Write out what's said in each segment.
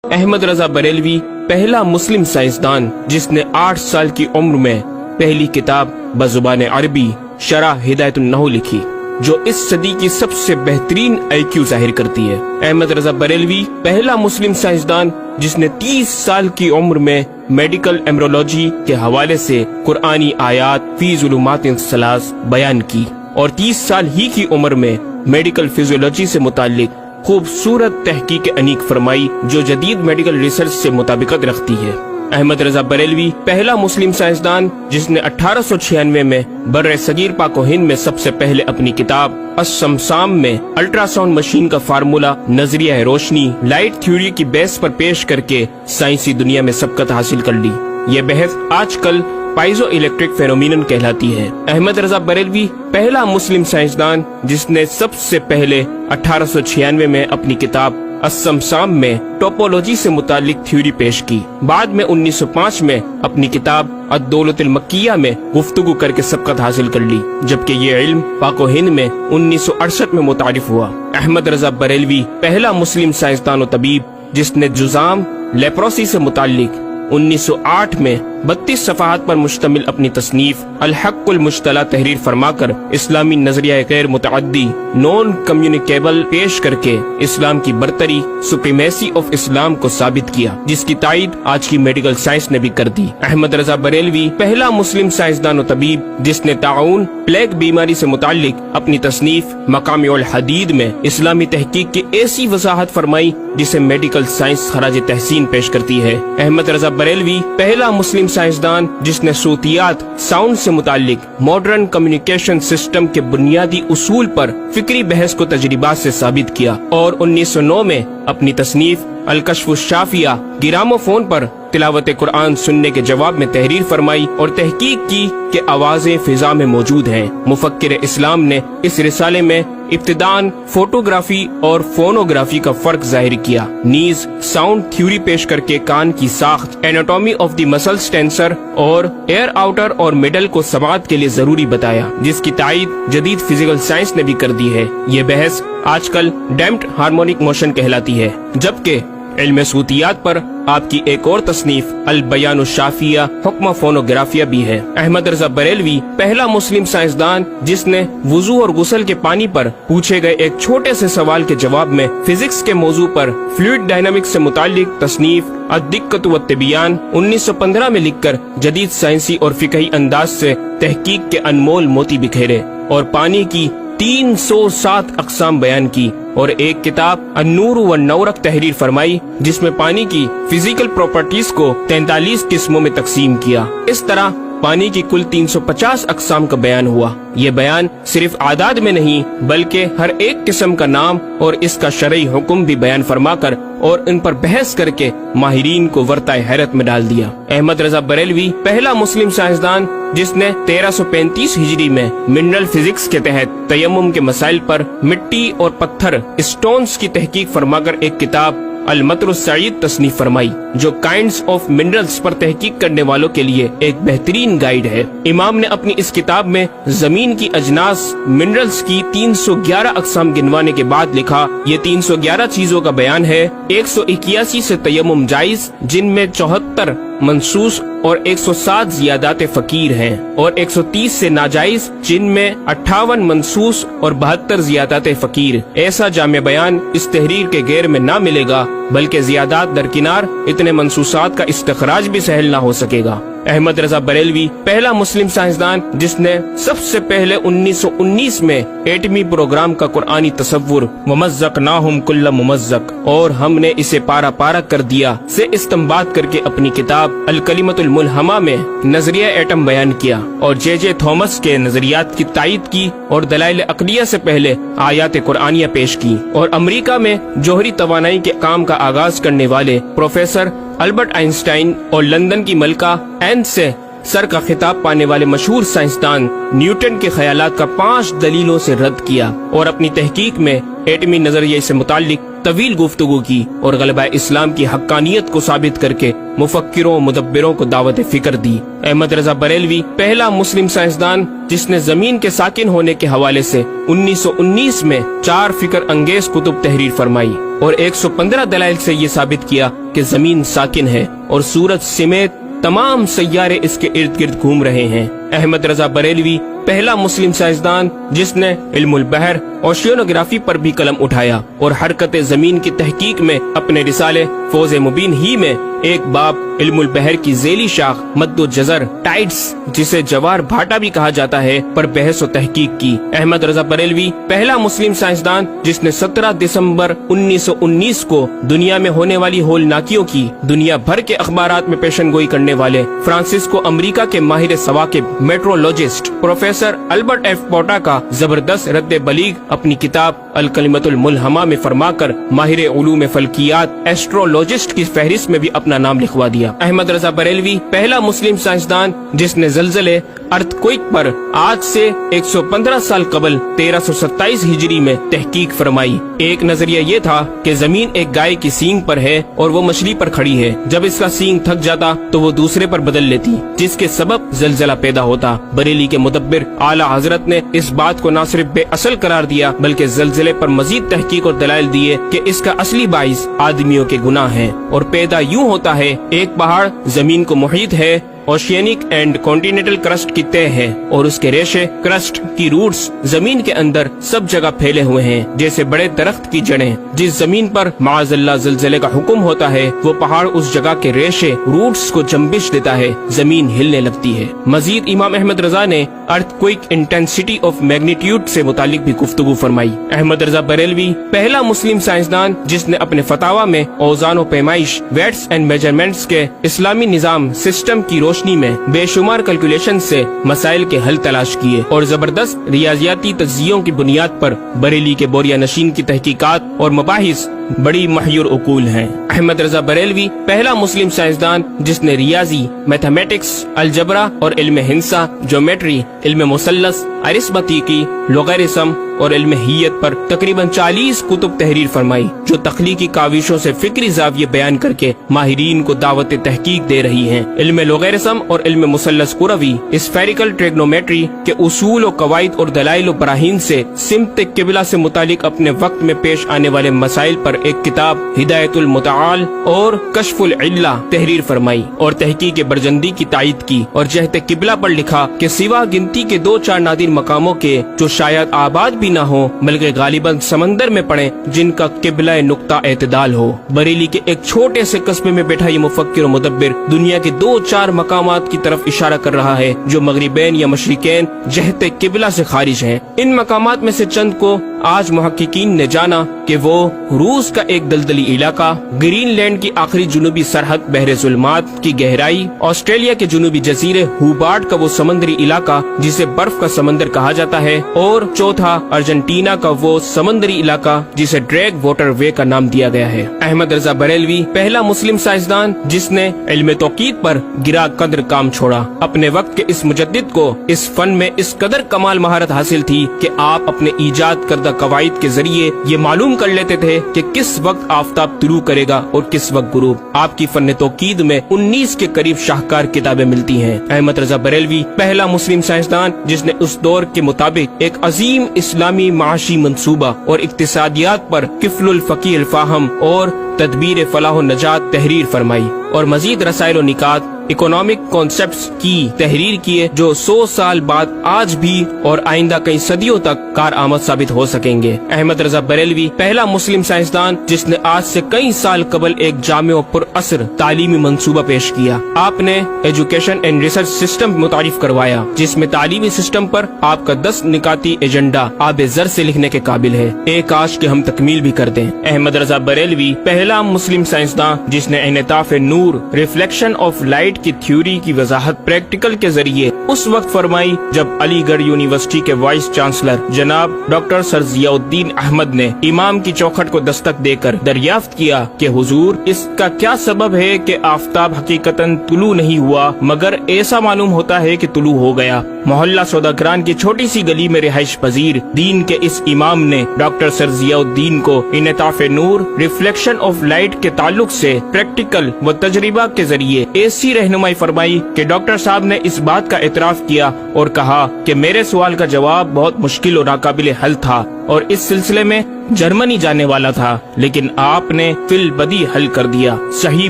احمد رضا بریلوی پہلا مسلم سائنسدان جس نے 8 سال کی عمر میں پہلی کتاب بزبان عربی شرح ہدایت النحو لکھی، جو اس صدی کی سب سے بہترین IQ ظاہر کرتی ہے۔ احمد رضا بریلوی پہلا مسلم سائنسدان جس نے 30 سال کی عمر میں میڈیکل ایمرولوجی کے حوالے سے قرآنی آیات فی ظلمات ثلاث بیان کی، اور 30 سال ہی کی عمر میں میڈیکل فزیولوجی سے متعلق خوبصورت تحقیق انیق فرمائی، جو جدید میڈیکل ریسرچ سے مطابقت رکھتی ہے۔ احمد رضا بریلوی پہلا مسلم سائنسدان جس نے 1896 میں بر صغیر پاک و ہند میں سب سے پہلے اپنی کتاب السمسام میں الٹرا ساؤنڈ مشین کا فارمولا نظریہ روشنی لائٹ تھیوری کی بیس پر پیش کر کے سائنسی دنیا میں سبقت حاصل کر لی۔ یہ بحث آج کل پائزو الیکٹرک فینومینن کہلاتی ہے۔ احمد رضا بریلوی پہلا مسلم سائنسدان جس نے سب سے پہلے 1896 میں اپنی کتاب السمسام میں ٹوپولوجی سے متعلق تھیوری پیش کی۔ بعد میں 1905 میں اپنی کتاب الدولۃ المکیہ میں گفتگو کر کے سبقت حاصل کر لی، جبکہ یہ علم پاک و ہند میں 1968 میں متعارف ہوا۔ احمد رضا بریلوی پہلا مسلم سائنسدان و طبیب جس نے جذام لیپروسی سے متعلق 1908 میں 32 صفحات پر مشتمل اپنی تصنیف الحق المجتلی تحریر فرما کر اسلامی نظریہ غیر متعدی نون کمیونیکیبل پیش کر کے اسلام کی برتری سپریمیسی آف اسلام کو ثابت کیا، جس کی تائید آج کی میڈیکل سائنس نے بھی کر دی۔ احمد رضا بریلوی پہلا مسلم سائنسدان و طبیب جس نے طاعون پلیگ بیماری سے متعلق اپنی تصنیف مقامع الحدید میں اسلامی تحقیق کی ایسی وضاحت فرمائی جسے میڈیکل سائنس خراج تحسین پیش کرتی ہے۔ احمد رضا بریلوی پہلا مسلم سائنسدان جس نے صوتیات ساؤنڈ سے متعلق ماڈرن کمیونیکیشن سسٹم کے بنیادی اصول پر فکری بحث کو تجربات سے ثابت کیا، اور 1909 میں اپنی تصنیف الکشف الشافیہ گرامو فون پر تلاوت قرآن سننے کے جواب میں تحریر فرمائی اور تحقیق کی کہ آوازیں فضا میں موجود ہیں۔ مفکر اسلام نے اس رسالے میں ابتداً فوٹوگرافی اور فونوگرافی کا فرق ظاہر کیا، نیز ساؤنڈ تھیوری پیش کر کے کان کی ساخت anatomy of the muscles tensor اور ایئر آؤٹر اور مڈل کو سماعت کے لیے ضروری بتایا، جس کی تائید جدید فزیکل سائنس نے بھی کر دی ہے۔ یہ بحث آج کل ڈیمپڈ ہارمونک موشن کہلاتی ہے، جبکہ علم صوتیات پر آپ کی ایک اور تصنیف البیان الشافیہ حکم فونوگرافیہ بھی ہے۔ احمد رضا بریلوی پہلا مسلم سائنسدان جس نے وضو اور غسل کے پانی پر پوچھے گئے ایک چھوٹے سے سوال کے جواب میں فزکس کے موضوع پر فلوئڈ ڈائنامکس سے متعلق تصنیف الدقۃ والتبیان 1915 میں لکھ کر جدید سائنسی اور فقہی انداز سے تحقیق کے انمول موتی بکھیرے اور پانی کی 307 اقسام بیان کی، اور ایک کتاب النور والنورق تحریر فرمائی جس میں پانی کی فزیکل پراپرٹیز کو 43 قسموں میں تقسیم کیا۔ اس طرح پانی کی کل 350 اقسام کا بیان ہوا۔ یہ بیان صرف اعداد میں نہیں بلکہ ہر ایک قسم کا نام اور اس کا شرعی حکم بھی بیان فرما کر اور ان پر بحث کر کے ماہرین کو ورطۂ حیرت میں ڈال دیا۔ احمد رضا بریلوی پہلا مسلم سائنسدان جس نے 1335 ہجری میں منرل فزکس کے تحت تیمم کے مسائل پر مٹی اور پتھر اسٹونز کی تحقیق فرما کر ایک کتاب المطر السعید تصنیف فرمائی، جو کائنڈز آف منرلز پر تحقیق کرنے والوں کے لیے ایک بہترین گائیڈ ہے۔ امام نے اپنی اس کتاب میں زمین کی اجناس منرلز کی 311 اقسام گنوانے کے بعد لکھا، یہ 311 چیزوں کا بیان ہے۔ 181 سے تیمم جائز جن میں 74 منصوص اور 107 زیادات فقیر ہیں، اور 130 سے ناجائز جن میں 58 منصوص اور 72 زیادات فقیر۔ ایسا جامع بیان اس تحریر کے غیر میں نہ ملے گا، بلکہ زیادات درکنار اتنے منصوصات کا استخراج بھی سہل نہ ہو سکے گا۔ احمد رضا بریلوی پہلا مسلم سائنسدان جس نے سب سے پہلے 1919 میں ایٹمی پروگرام کا قرآنی تصور ومزقناہم کل ممزق اور ہم نے اسے پارا پارا کر دیا سے استنباط کر کے اپنی کتاب الکلمۃ الملہمہ میں نظریہ ایٹم بیان کیا، اور جے تھامس کے نظریات کی تائید کی اور دلائل عقلیہ سے پہلے آیات قرآنیہ پیش کی، اور امریکہ میں جوہری توانائی کے کام کا آغاز کرنے والے پروفیسر البرٹ آئنسٹائن اور لندن کی ملکہ این سے سر کا خطاب پانے والے مشہور سائنسدان نیوٹن کے خیالات کا 5 دلیلوں سے رد کیا اور اپنی تحقیق میں ایٹمی نظریے سے متعلق طویل گفتگو کی اور غلبہ اسلام کی حقانیت کو ثابت کر کے مفکروں مدبروں کو دعوت فکر دی۔ احمد رضا بریلوی پہلا مسلم سائنسدان جس نے زمین کے ساکن ہونے کے حوالے سے 1919 میں 4 فکر انگیز کتب تحریر فرمائی اور 115 دلائل سے یہ ثابت کیا کہ زمین ساکن ہے اور سورج سمیت تمام سیارے اس کے ارد گرد گھوم رہے ہیں۔ احمد رضا بریلوی پہلا مسلم سائنسدان جس نے علم البحر اوشینوگرافی پر بھی قلم اٹھایا اور حرکت زمین کی تحقیق میں اپنے رسالے فوز مبین ہی میں ایک باب علم البحر کی ذیلی شاخ مد و جزر ٹائڈز جسے جوار بھاٹا بھی کہا جاتا ہے پر بحث و تحقیق کی۔ احمد رضا بریلوی پہلا مسلم سائنسدان جس نے 17 دسمبر 1919 کو دنیا میں ہونے والی ہولناکیوں کی دنیا بھر کے اخبارات میں پیشن گوئی کرنے والے فرانسسکو امریکہ کے ماہر سواقب میٹرولوجسٹ پروفیسر البرٹ ایف پوٹا کا زبردست رد بلیغ اپنی کتاب الکلمۃ الملہمہ میں فرما کر ماہر علوم فلکیات ایسٹرولوجسٹ کی فہرست میں بھی اپنا نام لکھوا دیا۔ احمد رضا بریلوی پہلا مسلم سائنسدان جس نے زلزلے ارتھکوئک پر آج سے 115 سال قبل 1327 ہجری میں تحقیق فرمائی۔ ایک نظریہ یہ تھا کہ زمین ایک گائے کی سینگ پر ہے اور وہ مچھلی پر کھڑی ہے، جب اس کا سینگ تھک جاتا تو وہ دوسرے پر بدل لیتی جس کے سبب زلزلہ پیدا ہوتا۔ بریلی کے مدبر اعلی حضرت نے اس بات کو نہ صرف بے اصل قرار دیا بلکہ زلزلے پر مزید تحقیق اور دلائل دیے کہ اس کا اصلی باعث آدمیوں کے گناہ ہیں اور پیدا یوں ہوتا ہے۔ ایک پہاڑ زمین کو محیط ہے، اوشینک اینڈ کانٹیننٹل کرسٹ کی تہ ہے اور اس کے ریشے کرسٹ کی روٹس زمین کے اندر سب جگہ پھیلے ہوئے ہیں جیسے بڑے درخت کی جڑیں۔ جس زمین پر معاذ اللہ زلزلے کا حکم ہوتا ہے وہ پہاڑ اس جگہ کے ریشے روٹس کو جنبش دیتا ہے، زمین ہلنے لگتی ہے۔ مزید امام احمد رضا نے ارتھ کوئک انٹینسٹی آف میگنیٹیوڈ سے متعلق بھی گفتگو فرمائی۔ احمد رضا بریلوی پہلا مسلم سائنسدان جس نے اپنے فتاوی میں اوزان و پیمائش ویٹس اینڈ میجرمنٹس کے اسلامی نظام سسٹم کی روشنی میں بے شمار کیلکولیشن سے مسائل کے حل تلاش کیے اور زبردست ریاضیاتی تجزیوں کی بنیاد پر بریلی کے بوریا نشین کی تحقیقات اور مباحث بڑی محیر عقول ہیں۔ احمد رضا بریلوی پہلا مسلم سائنسدان جس نے ریاضی، میتھمیٹکس، الجبرا اور علم ہندسہ، جیومیٹری، علم مثلث، ارثمیٹکی، لوگارثم اور علم ہیت پر تقریباً 40 کتب تحریر فرمائی جو تخلیقی کاوشوں سے فکری زاویے بیان کر کے ماہرین کو دعوت تحقیق دے رہی ہیں۔ علم لوگارثم اور علم مثلث کروی، اسفیریکل ٹریگنومیٹری کے اصول و قواعد اور دلائل و براہین سے سمت قبلہ سے متعلق اپنے وقت میں پیش آنے والے مسائل پر ایک کتاب ہدایت المتعال اور کشف العلہ تحریر فرمائی اور تحقیق برجندی کی تائید کی اور جہت قبلہ پر لکھا کہ سوا گنتی کے 2-4 نادر مقاموں کے جو شاید آباد بھی نہ ہو بلکہ غالباً سمندر میں پڑے جن کا قبلہ نقطہ اعتدال ہو۔ بریلی کے ایک چھوٹے سے قصبے میں بیٹھا یہ مفکر و مدبر دنیا کے 2-4 مقامات کی طرف اشارہ کر رہا ہے جو مغربین یا مشرقین جہت قبلہ سے خارج ہیں۔ ان مقامات میں سے چند کو آج محققین نے جانا کہ وہ روس کا ایک دلدلی علاقہ، گرین لینڈ کی آخری جنوبی سرحد بحر ظلمات کی گہرائی، آسٹریلیا کے جنوبی جزیرے ہوبارٹ کا وہ سمندری علاقہ جسے برف کا سمندر کہا جاتا ہے، اور چوتھا ارجنٹینا کا وہ سمندری علاقہ جسے ڈریگ واٹر وے کا نام دیا گیا ہے۔ احمد رضا بریلوی پہلا مسلم سائنسدان جس نے علم توقیت پر گرا قدر کام چھوڑا۔ اپنے وقت کے اس مجدد کو اس فن میں اس قدر کمال مہارت حاصل تھی کہ آپ اپنے ایجاد کردہ قواعد کے ذریعے یہ معلوم کر لیتے تھے کہ کس وقت آفتاب طلوع کرے گا اور کس وقت غروب۔ آپ کی فن توقید میں 19 کے قریب شاہکار کتابیں ملتی ہیں۔ احمد رضا بریلوی پہلا مسلم سائنسدان جس نے اس دور کے مطابق ایک عظیم اسلامی معاشی منصوبہ اور اقتصادیات پر کفل الفقیہ الفاہم اور تدبیر فلاح و نجات تحریر فرمائی اور مزید رسائل و نکات اکنامک کانسیپٹس کی تحریر کیے جو 100 سال بعد آج بھی اور آئندہ کئی صدیوں تک کارآمد ثابت ہو سکیں گے۔ احمد رضا بریلوی پہلا مسلم سائنسدان جس نے آج سے کئی سال قبل ایک جامع و پر اثر تعلیمی منصوبہ پیش کیا۔ آپ نے ایجوکیشن اینڈ ریسرچ سسٹم متعارف کروایا جس میں تعلیمی سسٹم پر آپ کا 10 نکاتی ایجنڈا آب زر سے لکھنے کے قابل ہے، ایک کاش کہ ہم تکمیل بھی کر دیں۔ احمد رضا بریلوی پہلا مسلم سائنسدان جس نے انعطاف نور، ریفلیکشن آف لائٹ کی تھیوری کی وضاحت پریکٹیکل کے ذریعے اس وقت فرمائی جب علی گڑھ یونیورسٹی کے وائس چانسلر جناب ڈاکٹر سر ضیاء الدین احمد نے امام کی چوکھٹ کو دستک دے کر دریافت کیا کہ حضور اس کا کیا سبب ہے کہ آفتاب حقیقتاً طلوع نہیں ہوا مگر ایسا معلوم ہوتا ہے کہ طلوع ہو گیا۔ محلہ سوداگران کی چھوٹی سی گلی میں رہائش پذیر دین کے اس امام نے ڈاکٹر سر ضیاء الدین کو انعطاف نور ریفلیکشن آف لائٹ کے تعلق سے پریکٹیکل و تجربہ کے ذریعے ایسی رہنمائی فرمائی کہ ڈاکٹر صاحب نے اس بات کا اعتراف کیا اور کہا کہ میرے سوال کا جواب بہت مشکل اور ناقابل حل تھا اور اس سلسلے میں جرمنی جانے والا تھا، لیکن آپ نے فی البدی حل کر دیا۔ صحیح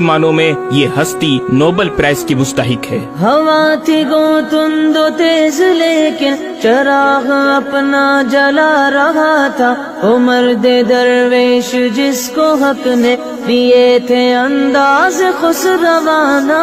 معنوں میں یہ ہستی نوبل پرائز کی مستحق ہے۔ ہوا تھی گو تند و تیز لیکن چراغ اپنا جلا رہا تھا، وہ مرد درویش جس کو حق نے دیے تھے انداز خسروانہ۔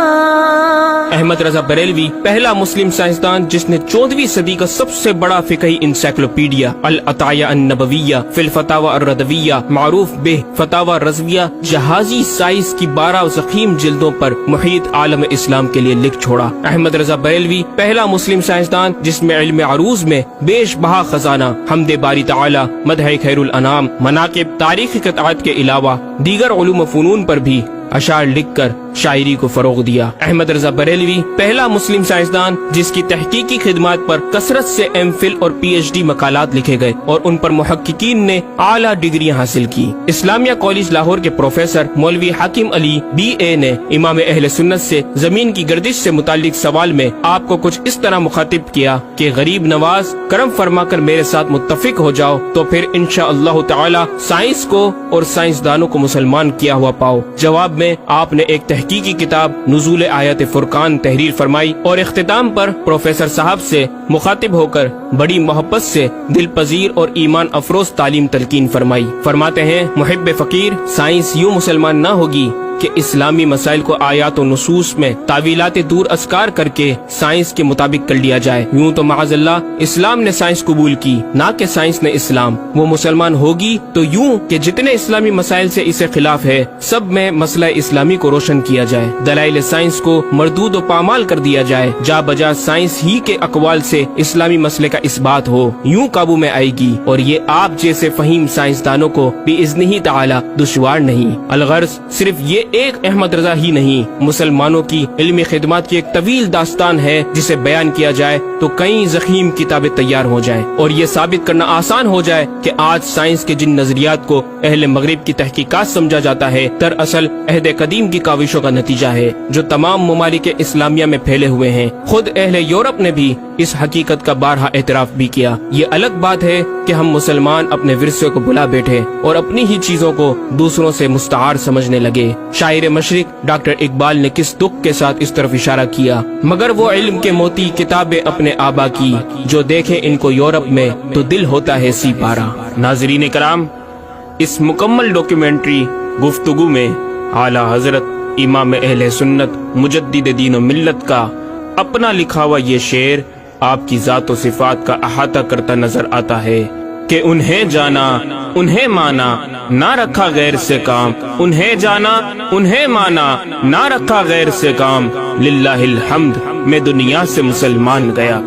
احمد رضا بریلوی پہلا مسلم سائنسدان جس نے 14ویں صدی کا سب سے بڑا فقہی انسائکلوپیڈیا العطایہ النبویہ فی الفتاوی الردویہ معروف بہ فتاوی رضویہ جہازی سائنس کی 12 ضخیم جلدوں پر محیط عالم اسلام کے لیے لکھ چھوڑا۔ احمد رضا بریلوی پہلا مسلم سائنسدان جس میں علم عروض میں بیش بہا خزانہ حمد باری تعالی، مدح خیر الانام، مناقب، تاریخی قطعات کے علاوہ دیگر علوم و فنون پر بھی اشعار لکھ کر شاعری کو فروغ دیا۔ احمد رضا بریلوی پہلا مسلم سائنسدان جس کی تحقیقی خدمات پر کثرت سے ایم فل اور پی ایچ ڈی مقالات لکھے گئے اور ان پر محققین نے اعلیٰ ڈگریاں حاصل کی۔ اسلامیہ کالج لاہور کے پروفیسر مولوی حاکم علی بی اے نے امام اہل سنت سے زمین کی گردش سے متعلق سوال میں آپ کو کچھ اس طرح مخاطب کیا کہ غریب نواز کرم فرما کر میرے ساتھ متفق ہو جاؤ تو پھر انشاءاللہ تعالی سائنس کو اور سائنسدانوں کو مسلمان کیا ہوا پاؤ۔ جواب میں آپ نے ایک تحقیقی کتاب نزول آیات فرقان تحریر فرمائی اور اختتام پر پروفیسر صاحب سے مخاطب ہو کر بڑی محبت سے دل پذیر اور ایمان افروز تعلیم تلقین فرمائی۔ فرماتے ہیں محب فقیر سائنس یوں مسلمان نہ ہوگی کہ اسلامی مسائل کو آیات و نصوص میں تعویلات دور اسکار کر کے سائنس کے مطابق کر لیا جائے۔ یوں تو معاذ اللہ اسلام نے سائنس قبول کی نہ کہ سائنس نے اسلام۔ وہ مسلمان ہوگی تو یوں کہ جتنے اسلامی مسائل سے اسے خلاف ہے سب میں مسئلہ اسلامی کو روشن کیا جائے، دلائل سائنس کو مردود و پامال کر دیا جائے، جا بجا سائنس ہی کے اقوال سے اسلامی مسئلے کا اثبات ہو، یوں قابو میں آئے گی۔ اور یہ آپ جیسے فہیم سائنسدانوں کو بِإِذْنِهِ تعالی دشوار نہیں۔ الغرض صرف یہ ایک احمد رضا ہی نہیں، مسلمانوں کی علمی خدمات کی ایک طویل داستان ہے جسے بیان کیا جائے تو کئی ضخیم کتابیں تیار ہو جائیں اور یہ ثابت کرنا آسان ہو جائے کہ آج سائنس کے جن نظریات کو اہل مغرب کی تحقیقات سمجھا جاتا ہے دراصل عہد قدیم کی کاوشوں کا نتیجہ ہے جو تمام ممالک اسلامیہ میں پھیلے ہوئے ہیں۔ خود اہل یورپ نے بھی اس حقیقت کا بارہا اعتراف بھی کیا۔ یہ الگ بات ہے کہ ہم مسلمان اپنے ورثے کو بلا بیٹھے اور اپنی ہی چیزوں کو دوسروں سے مستعار سمجھنے لگے۔ شاعر مشرق ڈاکٹر اقبال نے کس دکھ کے ساتھ اس طرف اشارہ کیا، مگر وہ علم کے موتی کتابیں اپنے آبا کی، جو دیکھے ان کو یورپ میں تو دل ہوتا ہے سی پارا۔ ناظرین کرام، اس مکمل ڈاکیومنٹری گفتگو میں اعلیٰ حضرت امام اہل سنت مجدد دین و ملت کا اپنا لکھا ہوا یہ شعر آپ کی ذات و صفات کا احاطہ کرتا نظر آتا ہے کہ انہیں جانا انہیں مانا نہ رکھا غیر سے کام، انہیں جانا انہیں مانا نہ رکھا غیر سے کام، للہ الحمد میں دنیا سے مسلمان گیا۔